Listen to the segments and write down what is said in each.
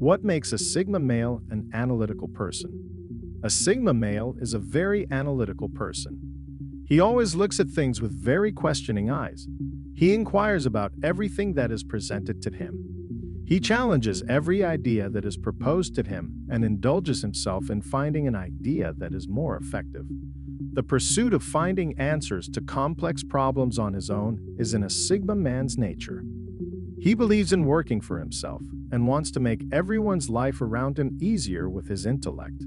What makes a Sigma male an analytical person? A Sigma male is a very analytical person. He always looks at things with very questioning eyes. He inquires about everything that is presented to him. He challenges every idea that is proposed to him and indulges himself in finding an idea that is more effective. The pursuit of finding answers to complex problems on his own is in a Sigma man's nature. He believes in working for himself and wants to make everyone's life around him easier with his intellect.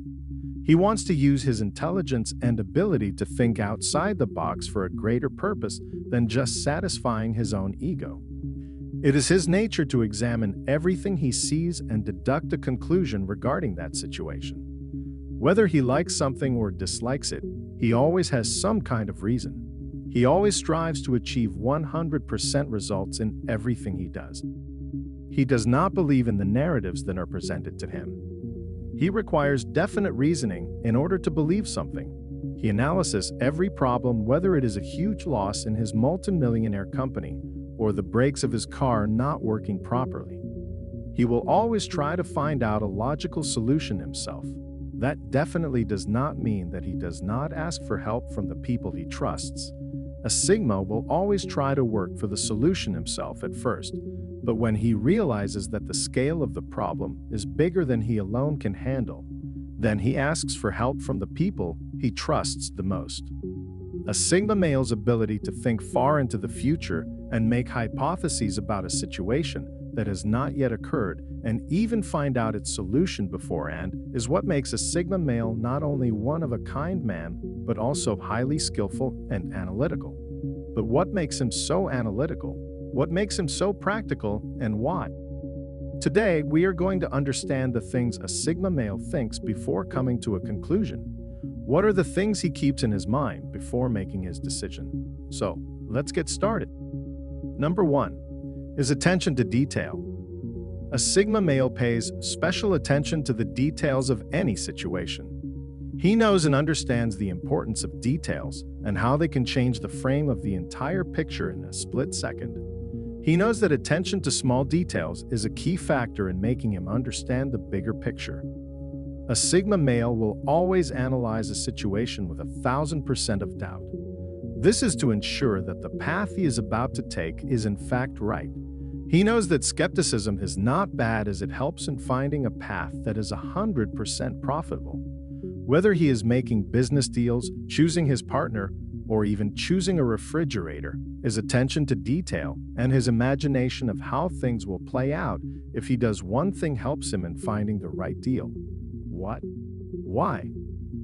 He wants to use his intelligence and ability to think outside the box for a greater purpose than just satisfying his own ego. It is his nature to examine everything he sees and deduct a conclusion regarding that situation. Whether he likes something or dislikes it, he always has some kind of reason. He always strives to achieve 100% results in everything he does. He does not believe in the narratives that are presented to him. He requires definite reasoning in order to believe something. He analyzes every problem, whether it is a huge loss in his multimillionaire company or the brakes of his car not working properly. He will always try to find out a logical solution himself. That definitely does not mean that he does not ask for help from the people he trusts. A Sigma will always try to work for the solution himself at first, but when he realizes that the scale of the problem is bigger than he alone can handle, then he asks for help from the people he trusts the most. A Sigma male's ability to think far into the future and make hypotheses about a situation that has not yet occurred and even find out its solution beforehand is what makes a Sigma male not only one of a kind man, but also highly skillful and analytical. But what makes him so analytical? What makes him so practical, and why? Today, we are going to understand the things a Sigma male thinks before coming to a conclusion. What are the things he keeps in his mind before making his decision? So, let's get started. Number 1 is attention to detail. A Sigma male pays special attention to the details of any situation. He knows and understands the importance of details and how they can change the frame of the entire picture in a split second. He knows that attention to small details is a key factor in making him understand the bigger picture. A Sigma male will always analyze a situation with 1,000% of doubt. This is to ensure that the path he is about to take is in fact right. He knows that skepticism is not bad as it helps in finding a path that is 100% profitable. Whether he is making business deals, choosing his partner, or even choosing a refrigerator, his attention to detail and his imagination of how things will play out if he does one thing helps him in finding the right deal. What? Why?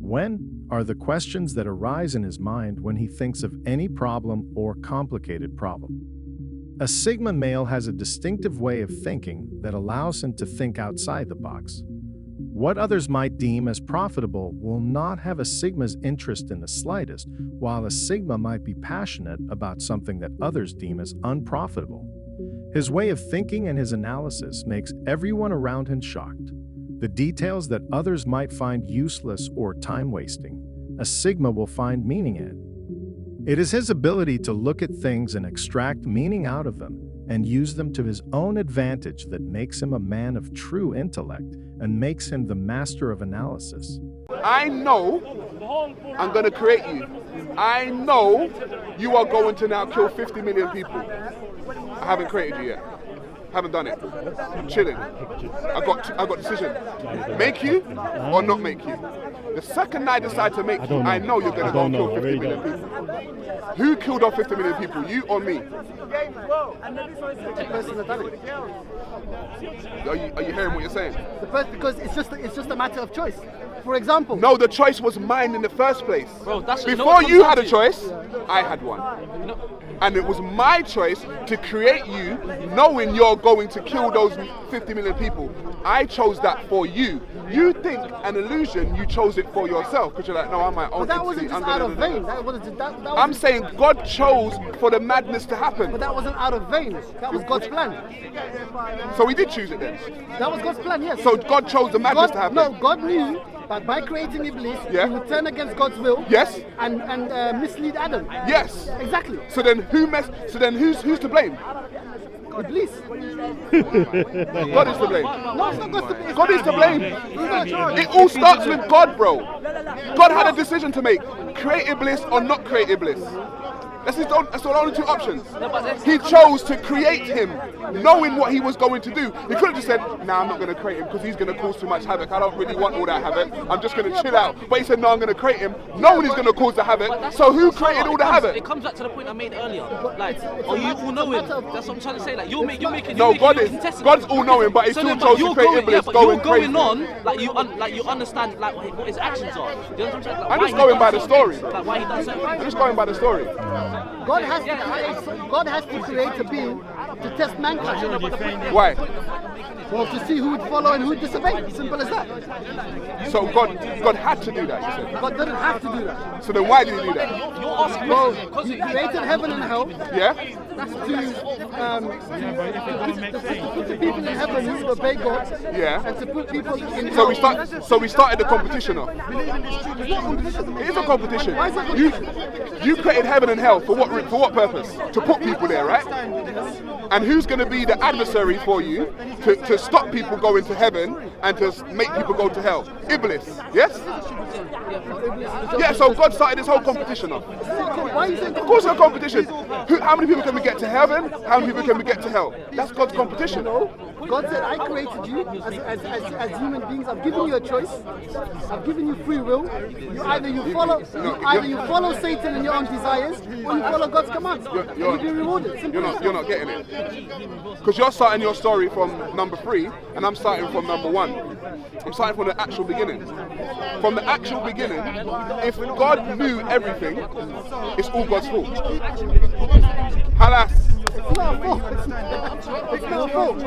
When? Are the questions that arise in his mind when he thinks of any problem or complicated problem. A Sigma male has a distinctive way of thinking that allows him to think outside the box. What others might deem as profitable will not have a Sigma's interest in the slightest, while a Sigma might be passionate about something that others deem as unprofitable. His way of thinking and his analysis makes everyone around him shocked. The details that others might find useless or time-wasting, a Sigma will find meaning in. It is his ability to look at things and extract meaning out of them and use them to his own advantage that makes him a man of true intellect and makes him the master of analysis. I know I'm going to create you. I know you are going to now kill 50 million people. I haven't created you yet. Haven't done it. I'm chilling. I got decision. Make you or not make you. The second I decide to make you, I know you're going to go and kill 50 million people. Who killed off 50 million people, you or me? Are you hearing what you're saying? Because it's just a matter of choice. For example. No, the choice was mine in the first place. Bro, before you had a choice, I had one. And it was my choice to create you, knowing you're going to kill those 50 million people. I chose that for you. You think an illusion, you chose it for yourself, because you're like, no, I'm my own. But that wasn't just out of vain. I'm saying God chose for the madness to happen. But that wasn't out of vain. That was God's plan. So we did choose it then? That was God's plan, yes. So God chose the madness to happen? No, God knew that by creating Iblis, he would turn against God's will. Yes. And mislead Adam. Yes. Exactly. So then who's to blame? Iblis. God is to blame. No, it's not God's to blame. God is to blame. Who's not in charge? It all starts with God, bro. God had a decision to make. Create Iblis or not create Iblis. That's the only two options. He chose to create him, knowing what he was going to do. He could have just said, nah, I'm not going to create him because he's going to cause too much havoc. I don't really want all that havoc. I'm just going to chill out. But he said, no, I'm going to create him, knowing he's going to cause the havoc. So who created all the havoc? It comes back to the point I made earlier. Like, are you all knowing? That's what I'm trying to say. Like, you're making. No, God's all knowing, but he still chose to create Iblis. You're going on like you understand like what his actions are. You know what I'm saying? Like, I'm just going by the story. Like why he does certain I'm just going by the story. God has to create a being to test mankind. Why? Well, to see who would follow and who would disobey. Simple as that. So God had to do that, you said. God didn't have to do that. So then why did he do that? You're asking Well, he created heaven and hell Yeah? to put the people in heaven who would obey God, Yeah. and to put people in So hell. we started the competition off. It's not competition. It is a competition. Why is it competition? You created heaven and hell for what purpose? To put people there, right? And who's going to be the adversary for you to stop people going to heaven and to make people go to hell? Iblis, yes? Yeah, so God started this whole competition off. Why are you saying Of course it's a competition. How many people can we get to heaven? How many people can we get to hell? That's God's competition. God said, I created you as human beings. I've given you a choice. I've given you free will. Either you follow Satan and your own desires, or you follow God's commands. You'll be rewarded. Simple as You're not getting it. Because you're starting your story from number 3, and I'm starting from number 1. I'm starting from the actual beginning. From the actual beginning, if God knew everything, it's all God's fault. Halas. It's not a fault. It's not a fault.